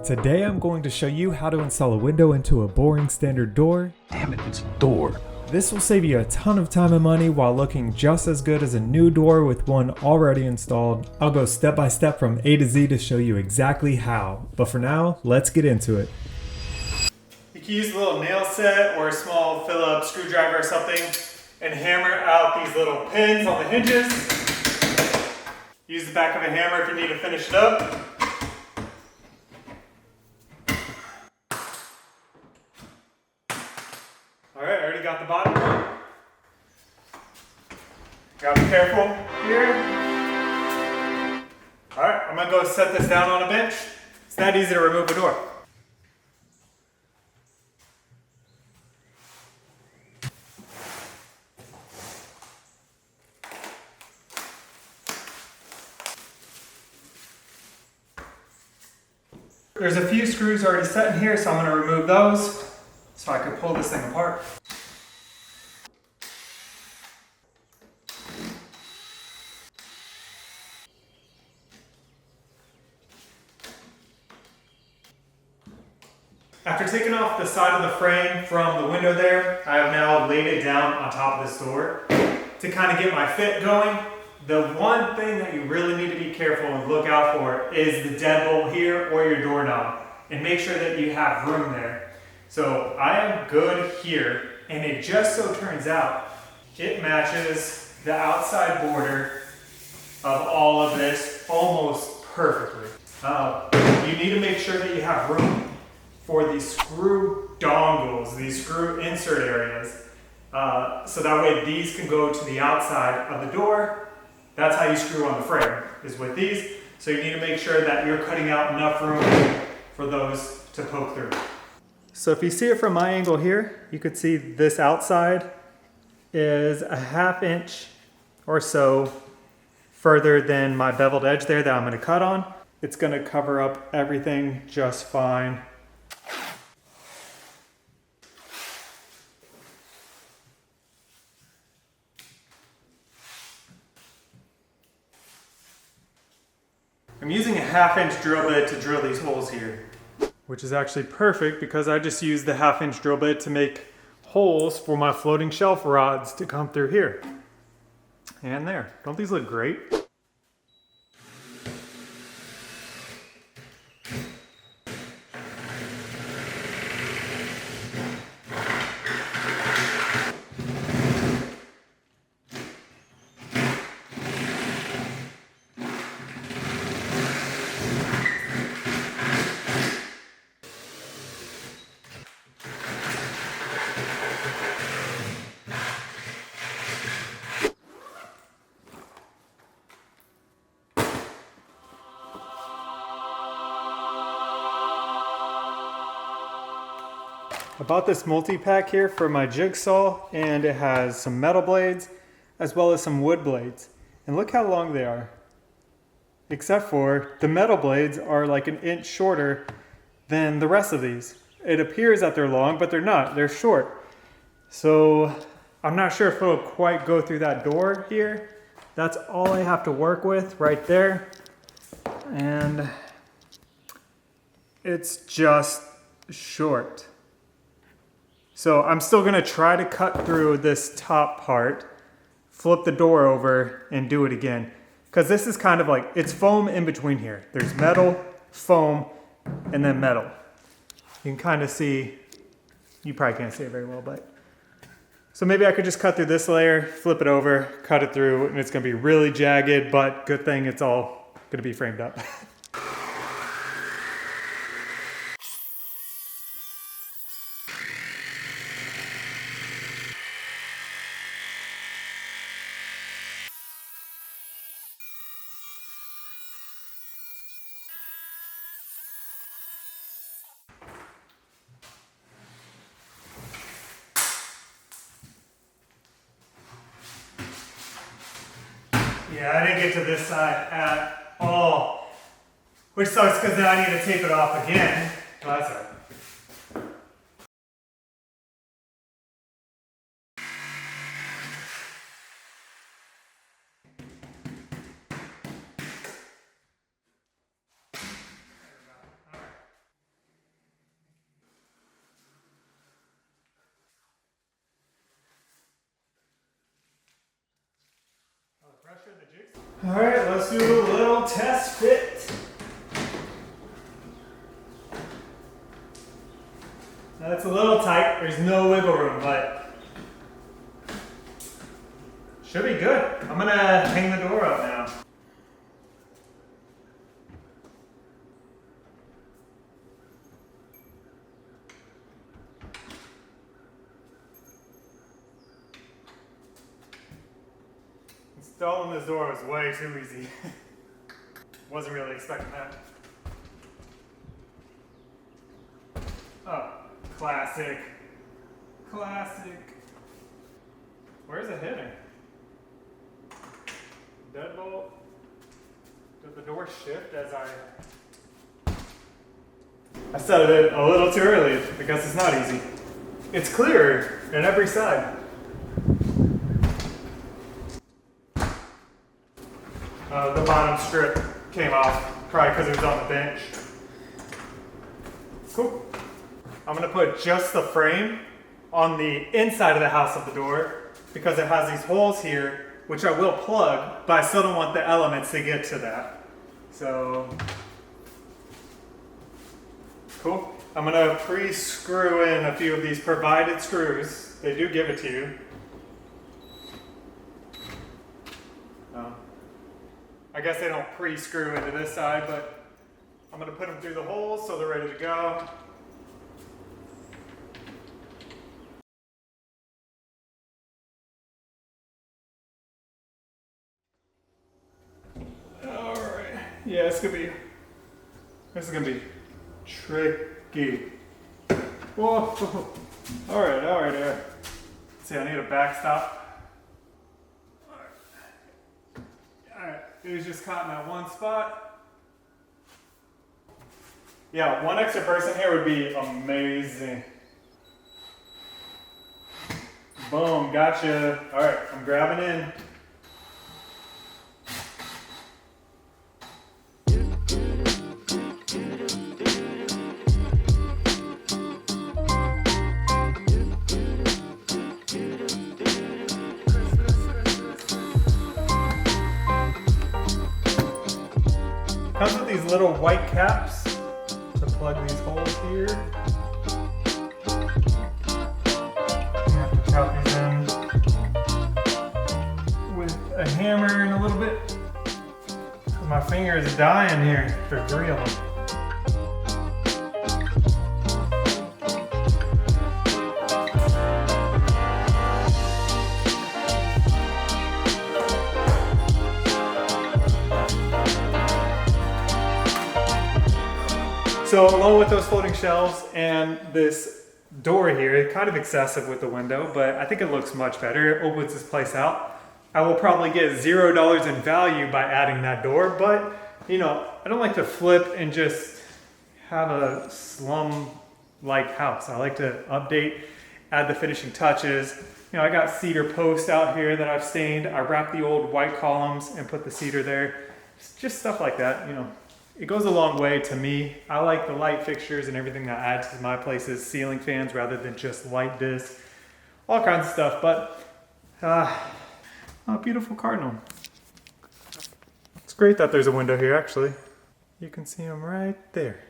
Today I'm going to show you how to install a window into a boring standard door. Damn it, it's a door. This will save you a ton of time and money while looking just as good as a new door with one already installed. I'll go step by step from A to Z to show you exactly how. But for now, let's get into it. You can use a little nail set or a small Phillips screwdriver or something and hammer out these little pins on the hinges. Use the back of a hammer if you need to finish it up. Alright, I already got the bottom one. Gotta be careful here. Alright, I'm gonna go set this down on a bench. It's that easy to remove a door. There's a few screws already set in here, so I'm gonna remove those so I can pull this thing apart. After taking off the side of the frame from the window there, I have now laid it down on top of this door to kind of get my fit going. The one thing that you really need to be careful and look out for is the deadbolt here or your doorknob, and make sure that you have room there. So I am good here, and it just so turns out it matches the outside border of all of this almost perfectly. You need to make sure that you have room for these screw dongles, these screw insert areas, so that way these can go to the outside of the door. That's how you screw on the frame, is with these. So you need to make sure that you're cutting out enough room for those to poke through. So if you see it from my angle here, you could see this outside is a 1/2 inch or so further than my beveled edge there that I'm gonna cut on. It's gonna cover up everything just fine. I'm using a 1/2 inch drill bit to drill these holes here, which is actually perfect because I just used the 1/2 inch drill bit to make holes for my floating shelf rods to come through here. And there. Don't these look great? I bought this multi-pack here for my jigsaw, and it has some metal blades as well as some wood blades. And look how long they are. Except for the metal blades are like 1 inch shorter than the rest of these. It appears that they're long, but they're not. They're short. So I'm not sure if it'll quite go through that door here. That's all I have to work with right there. And it's just short. So I'm still gonna try to cut through this top part, flip the door over, and do it again. Because this is kind of like, it's foam in between here. There's metal, foam, and then metal. You can kind of see, you probably can't see it very well, but. So maybe I could just cut through this layer, flip it over, cut it through, and it's gonna be really jagged, but good thing it's all gonna be framed up. Yeah, I didn't get to this side at all, which sucks because then I need to tape it off again. Well, that's all right. All right, let's do a little test fit. Now it's a little tight, there's no wiggle room, but should be good. I'm gonna hang the door up now. Installing this door was way too easy. Wasn't really expecting that. Oh, classic. Classic. Where's it hitting? Deadbolt. Did the door shift as I set it a little too early because it's not easy. It's clear on every side. The bottom strip came off, probably because it was on the bench. Cool. I'm gonna put just the frame on the inside of the house of the door because it has these holes here, which I will plug, but I still don't want the elements to get to that. So, cool. I'm gonna pre-screw in a few of these provided screws. They do give it to you. I guess they don't pre-screw into this side, but I'm gonna put them through the holes so they're ready to go. All right, yeah, this is gonna be tricky. Whoa, all right. See, I need a backstop. It was just caught in that one spot. Yeah, one extra person here would be amazing. Boom, gotcha. All right, I'm grabbing in. Comes with these little white caps to plug these holes here. I have to chop these in with a hammer in a little bit. My finger is dying here for 3 of them. So along with those floating shelves and this door here, it's kind of excessive with the window, but I think it looks much better. It opens this place out. I will probably get $0 in value by adding that door, but you know, I don't like to flip and just have a slum-like house. I like to update, add the finishing touches. You know, I got cedar posts out here that I've stained. I wrapped the old white columns and put the cedar there. Just stuff like that, you know. It goes a long way to me. I like the light fixtures and everything that adds to my places, ceiling fans rather than just light discs, all kinds of stuff, but a beautiful cardinal. It's great that there's a window here, actually. You can see them right there.